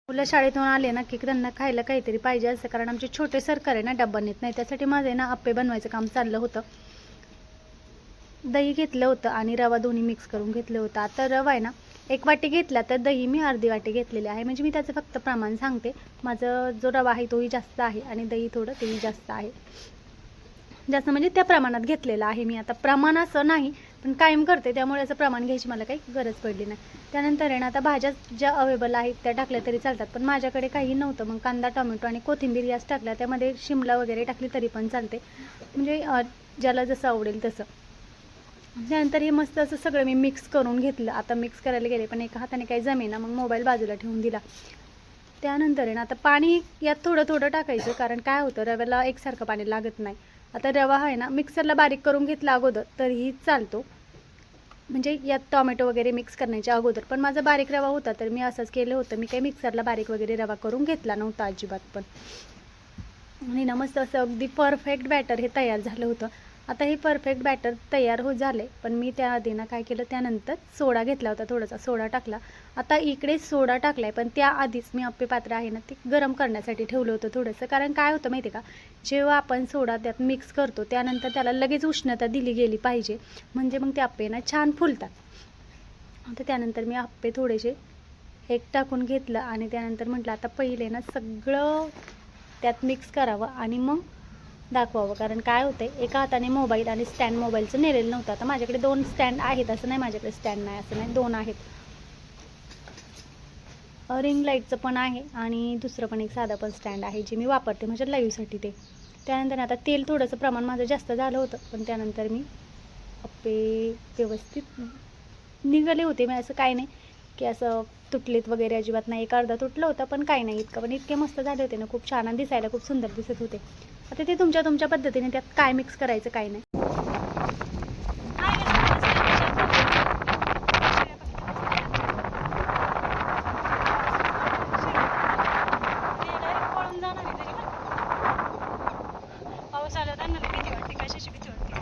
मुलं शाळेतून आले ना की त्यांना खायला काहीतरी पाहिजे असतं, कारण आमचे छोटे सरकार आहे ना डब्बा नेत नाही. त्यासाठी माझं आहे ना आप्पे बनवायचं काम चाललं होतं. दही घेतलं होतं आणि रवा दोन्ही मिक्स करून घेतलं होतं. आता रवा आहे ना 1 वाटी घेतला, तर दही मी अर्धी वाटी घेतलेली आहे. म्हणजे मी त्याचं फक्त प्रमाण सांगते. माझं जो रवा आहे तोही जास्त आहे आणि दही थोडं तेही जास्त आहे. जास्त म्हणजे त्या प्रमाणात घेतलेलं आहे मी. आता प्रमाण असं नाही, पण कायम करते त्यामुळे असं प्रमाण घ्यायची मला काही गरज पडली नाही. त्यानंतर आहे ना आता भाज्या ज्या अवेलेबल आहेत त्या टाकल्या तरी चालतात, पण माझ्याकडे काही नव्हतं. मग कांदा, टोमॅटो आणि कोथिंबीर याच टाकल्या. त्यामध्ये शिमला वगैरे टाकली तरी पण चालते, म्हणजे ज्याला जसं आवडेल तसं. त्यानंतर हे मस्त असं सगळं मी मिक्स करून घेतलं. आता मिक्स करायला गेले पण एका हाताने काही जमेना, मग मोबाईल बाजूला ठेवून दिला. त्यानंतर आहे ना आता पाणी यात थोडं थोडं टाकायचं, कारण काय होतं रव्याला एकसारखं पाणी लागत नाही. आता रवा आहे ना मिक्सरला बारीक करून घेतला अगोदर तरीही चालतो, म्हणजे यात टोमॅटो वगैरे मिक्स करण्याच्या अगोदर. पण माझा बारीक रवा होता तर मी असंच केलं होतं. मी काही मिक्सरला बारीक वगैरे रवा करून घेतला नव्हता अजिबात पण. आणि ना मस्त असं अगदी परफेक्ट बॅटर हे तयार झालं होतं. आता हे परफेक्ट बॅटर तयार झाले, पण मी त्याआधी ना काय केलं, त्यानंतर सोडा घेतला होता, थोडासा सोडा टाकला. आता इकडे सोडा टाकला आहे, पण त्याआधीच मी आप्पे पात्र आहे ना ते गरम करण्यासाठी ठेवलं होतं थोडंसं. कारण काय होतं माहिती आहे का, जेव्हा आपण सोडा त्यात मिक्स करतो त्यानंतर त्याला लगेच उष्णता दिली गेली पाहिजे, म्हणजे मग ते आप्पे ना छान फुलतात. आता त्यानंतर मी आप्पे थोडेसे एक टाकून घेतलं आणि त्यानंतर म्हटलं आता पहिले ना सगळं त्यात मिक्स करावं आणि मग दाखवावं. कारण काय होतं एका हाताने मोबाईल आणि स्टँड मोबाईलचं नेलेलं नव्हतं. आता माझ्याकडे 2 स्टँड आहेत, असं नाही माझ्याकडे स्टँड नाही असं नाही, 2 आहेत. रिंग लाईटचं पण आहे आणि दुसरं पण एक साधं पण स्टँड आहे जे मी वापरते म्हणजे लाईव्हसाठी ते. त्यानंतर आता तेल थोडंसं प्रमाण माझं जास्त झालं होतं, पण त्यानंतर मी आप्पे व्यवस्थित निघाले होते. मी असं काय नाही की असं तुटलेत वगैरे, अजिबात नाही. एक अर्धा तुटलं होतं पण काही नाही इतकं, पण इतके मस्त झाले होते ना, खूप छान आणि दिसायला खूप सुंदर दिसत होते. आता ते तुमच्या पद्धतीने त्यात काय मिक्स करायचं काय नाही. पाऊस आला तर मला भीती वाटते, कशाची भीती वाटते.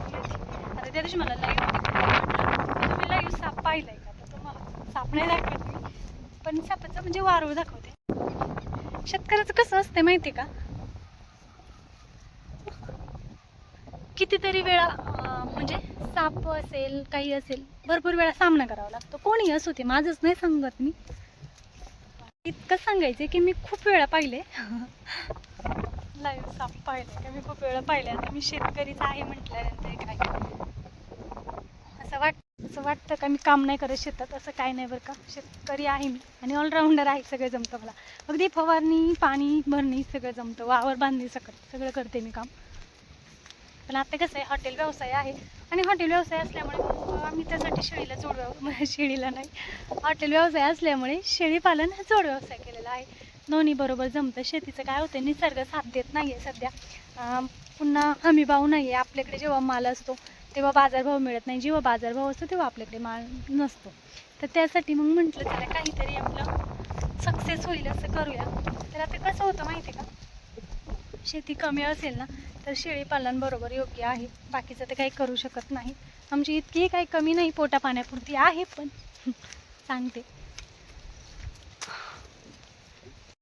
आता त्या दिवशी मला तुम्ही लाईव्ह साप पाहिलाय का? तर तुम्हाला साप नाही दाखवत मी, पण सापाचं म्हणजे वारूळ दाखवते. शेतकऱ्याचं कसं असते माहिती का, कितीतरी वेळा म्हणजे साप असेल काही असेल भरपूर वेळा सामना करावा लागतो. कोणी असू ते, माझंच नाही सांगत मी, इतकं सांगायचं की मी खूप वेळा पाहिले. लाईव्ह साप पाहिले का मी खूप वेळा पाहिले. आता मी शेतकरीच आहे म्हटल्यानंतर काय असं वाटतं का मी काम नाही करत शेतात, असं काय नाही बरं का. शेतकरी आहे मी आणि ऑलराऊंडर आहे, सगळं जमतं मला. अगदी फवारणी, पाणी भरणी सगळं जमतं, वावर बांधणी सगळं करते मी काम. पण आता कसं आहे हॉटेल व्यवसाय आहे आणि हॉटेल व्यवसाय असल्यामुळे आम्ही त्यासाठी शेळीला नाही, हॉटेल व्यवसाय असल्यामुळे शेळीपालन हा जोड व्यवसाय केलेला आहे. दोन्ही बरोबर जमतं. शेतीचं काय होतं, निसर्ग साथ देत नाही आहे सध्या. पुन्हा हमीभाव नाही आहे आपल्याकडे. जेव्हा माल असतो तेव्हा बाजारभाव मिळत नाही, जेव्हा बाजारभाव असतो तेव्हा आपल्याकडे माल नसतो. तर त्यासाठी मग म्हटलं चला काहीतरी आपलं सक्सेस होईल असं करूया. तर आता कसं होतं माहिती आहे का, शेती कमी असेल ना तर शेळीपालन बरोबर योग्य आहे, बाकीचं ते काही करू शकत नाही. आमची इतकी काही कमी नाही, पोटा पाण्यापुरती आहे. पण सांगते